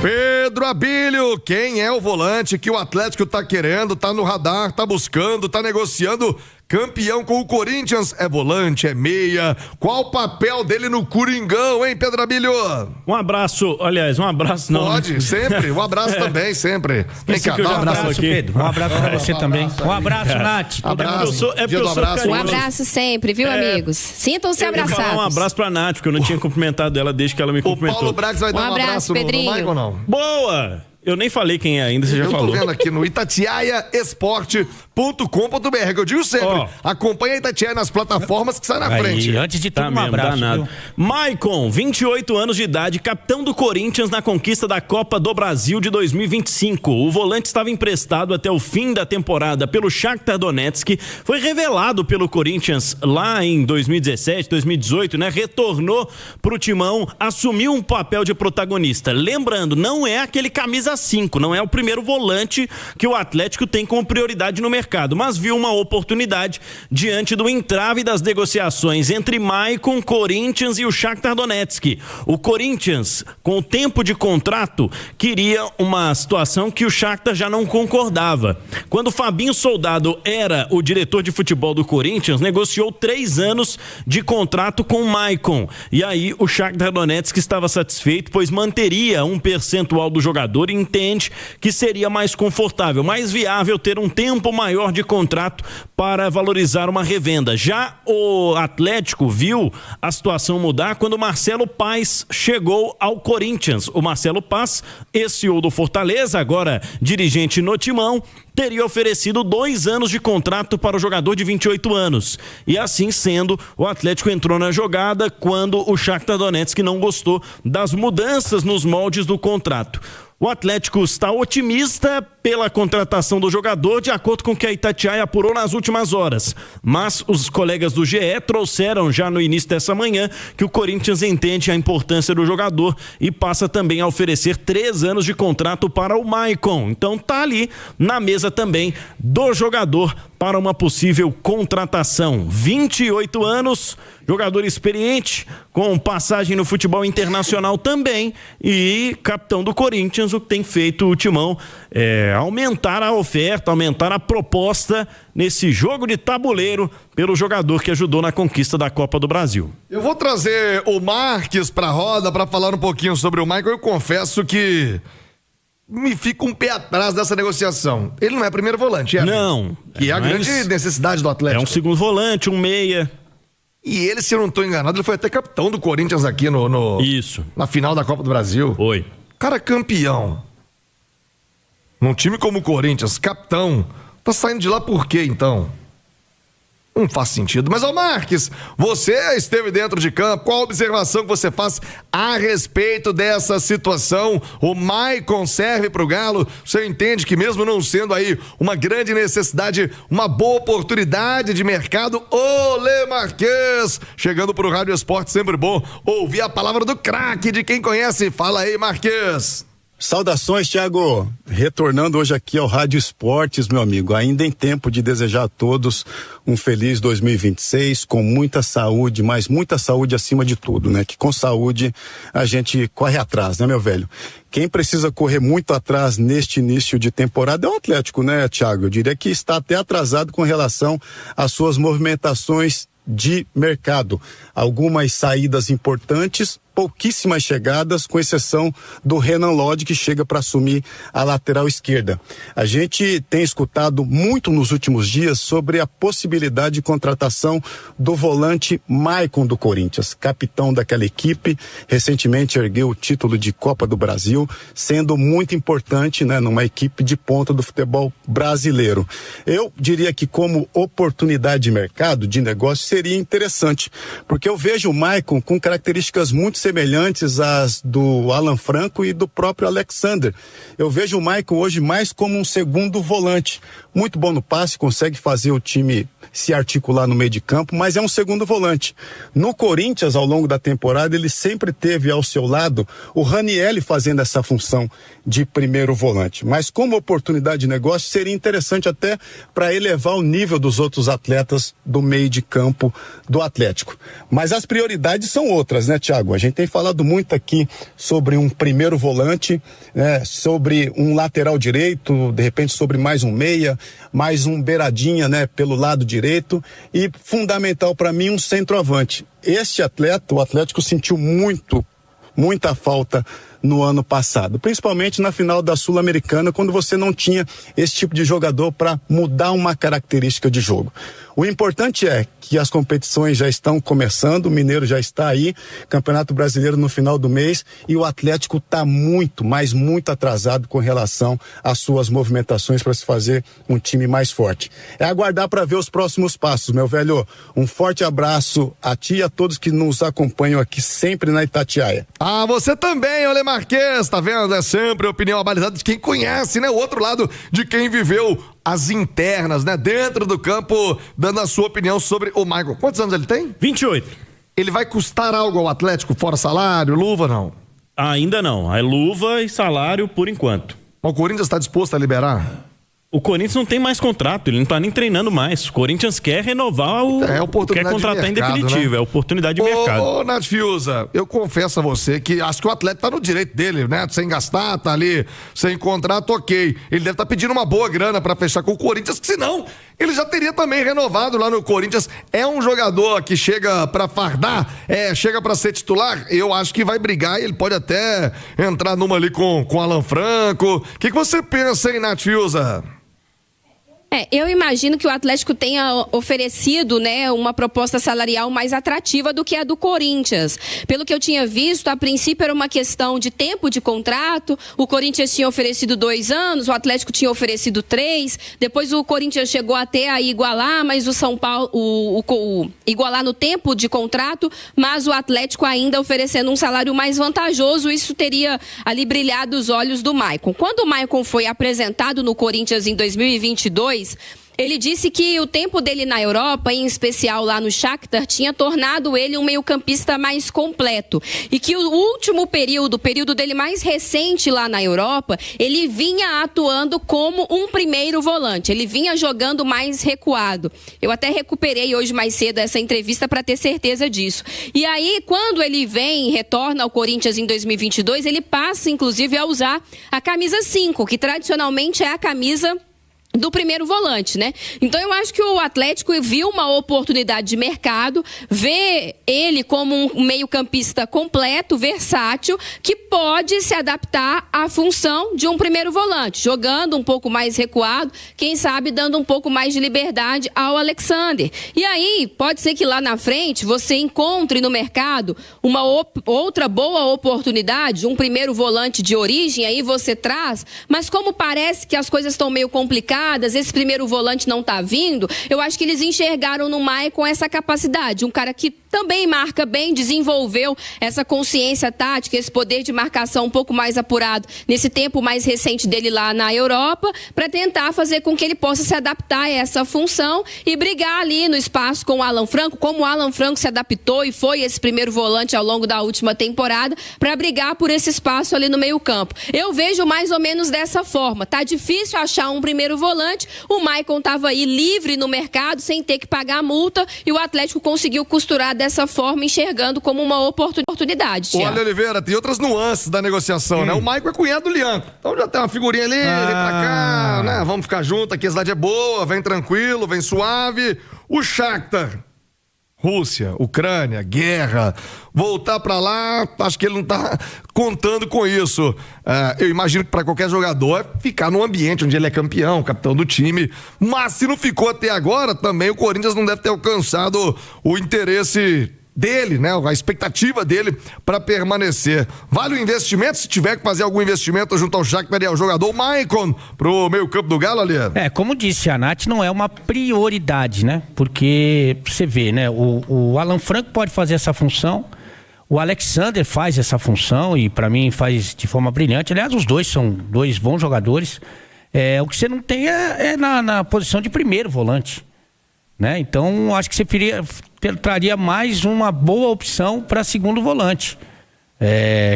Pedro Abílio, quem é o volante que o Atlético tá querendo, tá no radar, tá buscando, tá negociando? Campeão com o Corinthians, é volante, é meia. Qual o papel dele no Coringão, hein, Pedro Abílio? Um abraço, aliás, um abraço não. Pode, sempre, um abraço também, sempre. Vem cá, dá um abraço aqui. Pedro, um abraço pra você também. Um abraço, Nath. Um abraço sempre, viu, amigos? Sintam-se abraçados. Eu vou falar um abraço pra Nath, porque eu não tinha cumprimentado ela desde que ela me cumprimentou. O Paulo Brax vai dar um abraço no Michael ou não? Boa! Eu nem falei quem é ainda, você já falou. Eu tô vendo aqui no itatiaiaesporte.com.br, que eu digo sempre, acompanha a Itatiaia nas plataformas que sai na frente. Antes de tudo, um abraço. Maicon, 28 anos de idade, capitão do Corinthians na conquista da Copa do Brasil de 2025. O volante estava emprestado até o fim da temporada pelo Shakhtar Donetsk, foi revelado pelo Corinthians lá em 2017, 2018, né? Retornou pro timão, assumiu um papel de protagonista. Lembrando, não é aquele camisa 5, não é o primeiro volante que o Atlético tem como prioridade no mercado, mas viu uma oportunidade diante do entrave das negociações entre Maicon, Corinthians e o Shakhtar Donetsk. O Corinthians, com o tempo de contrato, queria uma situação que o Shakhtar já não concordava. Quando Fabinho Soldado era o diretor de futebol do Corinthians, negociou 3 anos de contrato com Maicon. E aí o Shakhtar Donetsk estava satisfeito, pois manteria um percentual do jogador e entende que seria mais confortável, mais viável ter um tempo maior de contrato para valorizar uma revenda. Já o Atlético viu a situação mudar quando o Marcelo Paes chegou ao Corinthians. O Marcelo Paes, ex-CEO do Fortaleza, agora dirigente no timão, teria oferecido 2 anos de contrato para o jogador de 28 anos. E assim sendo, o Atlético entrou na jogada quando o Shakhtar Donetsk não gostou das mudanças nos moldes do contrato. O Atlético está otimista pela contratação do jogador, de acordo com o que a Itatiaia apurou nas últimas horas. Mas os colegas do GE trouxeram já no início dessa manhã que o Corinthians entende a importância do jogador e passa também a oferecer 3 anos de contrato para o Maicon. Então tá ali na mesa também do jogador para uma possível contratação. 28 anos, jogador experiente, com passagem no futebol internacional também, e capitão do Corinthians, o que tem feito o timão aumentar a oferta, aumentar a proposta nesse jogo de tabuleiro pelo jogador que ajudou na conquista da Copa do Brasil. Eu vou trazer o Marques pra roda para falar um pouquinho sobre o Michael. Eu confesso que me fica um pé atrás dessa negociação. Ele não é primeiro volante, é? Não. Que é a grande necessidade do Atlético. É um segundo volante, um meia. E ele, se eu não estou enganado, ele foi até capitão do Corinthians aqui Isso. Na final da Copa do Brasil. Foi. Cara, campeão. Num time como o Corinthians, capitão. Tá saindo de lá por quê, então? Não faz sentido. Mas, ô Marques, você esteve dentro de campo, qual a observação que você faz a respeito dessa situação? O Maicon serve pro Galo? Você entende que mesmo não sendo aí uma grande necessidade, uma boa oportunidade de mercado? Olê, Marques! Chegando pro Rádio Esporte, sempre bom ouvir a palavra do craque, de quem conhece. Fala aí, Marques! Saudações, Thiago. Retornando hoje aqui ao Rádio Esportes, meu amigo, ainda em tempo de desejar a todos um feliz 2026, com muita saúde, mas muita saúde acima de tudo, né? Que com saúde a gente corre atrás, né, meu velho? Quem precisa correr muito atrás neste início de temporada é o Atlético, né, Thiago? Eu diria que está até atrasado com relação às suas movimentações de mercado. Algumas saídas importantes, pouquíssimas chegadas, com exceção do Renan Lodge, que chega para assumir a lateral esquerda. A gente tem escutado muito nos últimos dias sobre a possibilidade de contratação do volante Maicon do Corinthians, capitão daquela equipe, recentemente ergueu o título de Copa do Brasil, sendo muito importante, né, numa equipe de ponta do futebol brasileiro. Eu diria que como oportunidade de mercado, de negócio, seria interessante, porque eu vejo o Maicon com características muito semelhantes às do Alan Franco e do próprio Alexander. Eu vejo o Maicon hoje mais como um segundo volante, muito bom no passe, consegue fazer o time se articular no meio de campo, mas é um segundo volante. No Corinthians, ao longo da temporada, ele sempre teve ao seu lado o Ranielli fazendo essa função de primeiro volante, mas como oportunidade de negócio seria interessante até para elevar o nível dos outros atletas do meio de campo do Atlético. Mas as prioridades são outras, né, Thiago? A gente gente tem falado muito aqui sobre um primeiro volante, né, sobre um lateral direito, de repente sobre mais um meia, mais um beiradinha, né, pelo lado direito e fundamental para mim um centroavante. Este atleta, o Atlético sentiu muita falta no ano passado, principalmente na final da Sul-Americana, quando você não tinha esse tipo de jogador para mudar uma característica de jogo. O importante é que as competições já estão começando, o Mineiro já está aí, Campeonato Brasileiro no final do mês, e o Atlético está muito, mas muito atrasado com relação às suas movimentações para se fazer um time mais forte. É aguardar para ver os próximos passos, meu velho. Um forte abraço a ti e a todos que nos acompanham aqui sempre na Itatiaia. Ah, você também, Ole Marques, tá vendo? É sempre opinião abalizada de quem conhece, né? O outro lado de quem viveu as internas, né? Dentro do campo, dando a sua opinião sobre o Maicon. Quantos anos ele tem? 28. Ele vai custar algo ao Atlético, fora salário, luva, não? Ainda não. É luva e salário por enquanto. O Corinthians está disposto a liberar? O Corinthians não tem mais contrato, ele não tá nem treinando mais. O Corinthians quer renovar quer contratar em definitivo, né? É oportunidade de mercado. Ô, Nath Fiuza, eu confesso a você que acho que o atleta tá no direito dele, né? Sem gastar, tá ali, sem contrato, ok. Ele deve estar pedindo uma boa grana pra fechar com o Corinthians, que senão ele já teria também renovado lá no Corinthians. É um jogador que chega pra fardar, chega pra ser titular, eu acho que vai brigar e ele pode até entrar numa ali com Alan Franco. O que você pensa, hein, Nath Fiuza? Eu imagino que o Atlético tenha oferecido, né, uma proposta salarial mais atrativa do que a do Corinthians. Pelo que eu tinha visto, a princípio era uma questão de tempo de contrato. O Corinthians tinha oferecido 2 anos, o Atlético tinha oferecido 3. Depois o Corinthians chegou até a igualar, mas o São Paulo igualar no tempo de contrato, mas o Atlético ainda oferecendo um salário mais vantajoso. Isso teria ali brilhado os olhos do Maicon. Quando o Maicon foi apresentado no Corinthians em 2022, ele disse que o tempo dele na Europa, em especial lá no Shakhtar, tinha tornado ele um meio-campista mais completo. E que o último período, o período dele mais recente lá na Europa, ele vinha atuando como um primeiro volante. Ele vinha jogando mais recuado. Eu até recuperei hoje mais cedo essa entrevista para ter certeza disso. E aí, quando ele retorna ao Corinthians em 2022, ele passa, inclusive, a usar a camisa 5, que tradicionalmente é a camisa do primeiro volante, né? Então eu acho que o Atlético viu uma oportunidade de mercado, vê ele como um meio-campista completo, versátil, que pode se adaptar à função de um primeiro volante, jogando um pouco mais recuado, quem sabe dando um pouco mais de liberdade ao Alexander. E aí, pode ser que lá na frente você encontre no mercado uma outra boa oportunidade, um primeiro volante de origem, aí você traz, mas como parece que as coisas estão meio complicadas, esse primeiro volante não tá vindo, eu acho que eles enxergaram no Maicon essa capacidade, um cara que também marca bem, desenvolveu essa consciência tática, esse poder de marcação um pouco mais apurado nesse tempo mais recente dele lá na Europa, para tentar fazer com que ele possa se adaptar a essa função e brigar ali no espaço com o Alan Franco, como o Alan Franco se adaptou e foi esse primeiro volante ao longo da última temporada, para brigar por esse espaço ali no meio campo. Eu vejo mais ou menos dessa forma. Tá difícil achar um primeiro volante, o Maicon estava aí livre no mercado, sem ter que pagar a multa, e o Atlético conseguiu costurar dessa forma, enxergando como uma oportunidade. Olha, Oliveira, tem outras nuances da negociação, né? O Maicon é cunhado do Lianco, então já tem uma figurinha ali, vem pra cá, né? Vamos ficar junto, aqui a cidade é boa, vem tranquilo, vem suave. O Shakhtar, Rússia, Ucrânia, guerra, voltar pra lá, acho que ele não tá contando com isso. Eu imagino que pra qualquer jogador é ficar num ambiente onde ele é campeão, capitão do time, mas se não ficou até agora, também o Corinthians não deve ter alcançado o interesse dele, né? A expectativa dele para permanecer. Vale o investimento? Se tiver que fazer algum investimento junto ao Shakhtar e ao jogador Maicon pro meio campo do Galo, ali? Como disse a Nath, não é uma prioridade, né? Porque você vê, né? O Alan Franco pode fazer essa função, o Alexander faz essa função e para mim faz de forma brilhante. Aliás, os dois são dois bons jogadores. O que você não tem é na posição de primeiro volante, né? Então acho que você traria mais uma boa opção para segundo volante,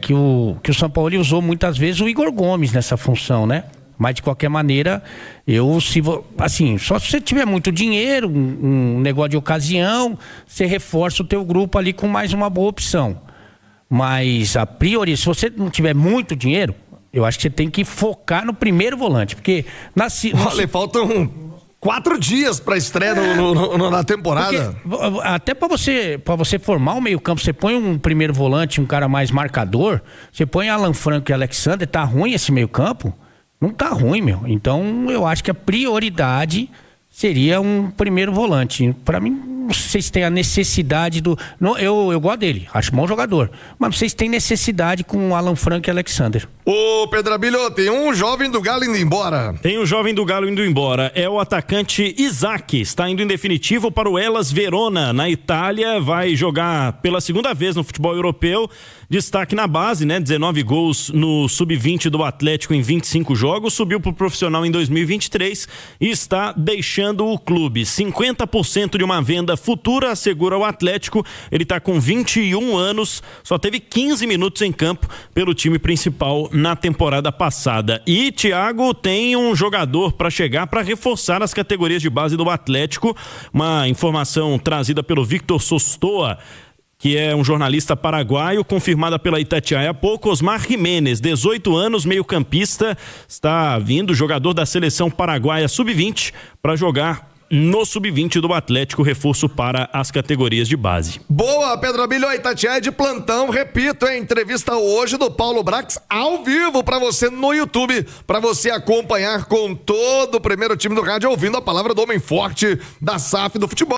que o São Paulo usou muitas vezes o Igor Gomes nessa função, né? Mas de qualquer maneira, só se você tiver muito dinheiro, um negócio de ocasião, você reforça o teu grupo ali com mais uma boa opção. Mas a priori, se você não tiver muito dinheiro, eu acho que você tem que focar no primeiro volante, porque Olha, faltam 4 dias para estreia na temporada. Porque, até para você formar um meio-campo, você põe um primeiro volante, um cara mais marcador, você põe Alan Franco e Alexander, tá ruim esse meio-campo? Não tá ruim, meu. Então, eu acho que a prioridade seria um primeiro volante. Para mim, não sei se tem a necessidade do... Não, eu gosto dele, acho bom jogador. Mas não sei se tem necessidade com o Alan Franco e Alexander. Ô, Pedro Abílio, tem um jovem do Galo indo embora. Tem um jovem do Galo indo embora. É o atacante Isaac. Está indo em definitivo para o Hellas Verona, na Itália. Vai jogar pela segunda vez no futebol europeu. Destaque na base, né? 19 gols no sub-20 do Atlético em 25 jogos. Subiu para o profissional em 2023 e está deixando o clube. 50% de uma venda futura, assegura o Atlético. Ele está com 21 anos, só teve 15 minutos em campo pelo time principal na temporada passada. E Thiago tem um jogador para chegar para reforçar as categorias de base do Atlético. Uma informação trazida pelo Victor Sostoa, que é um jornalista paraguaio, confirmada pela Itatiaia há pouco. Osmar Jiménez, 18 anos, meio-campista, está vindo, jogador da seleção paraguaia sub-20, para jogar no sub-20 do Atlético, reforço para as categorias de base. Boa, Pedro Abílio, Itatiaia de plantão, repito, entrevista hoje do Paulo Brax ao vivo para você no YouTube, para você acompanhar com todo o primeiro time do rádio, ouvindo a palavra do homem forte da SAF do futebol.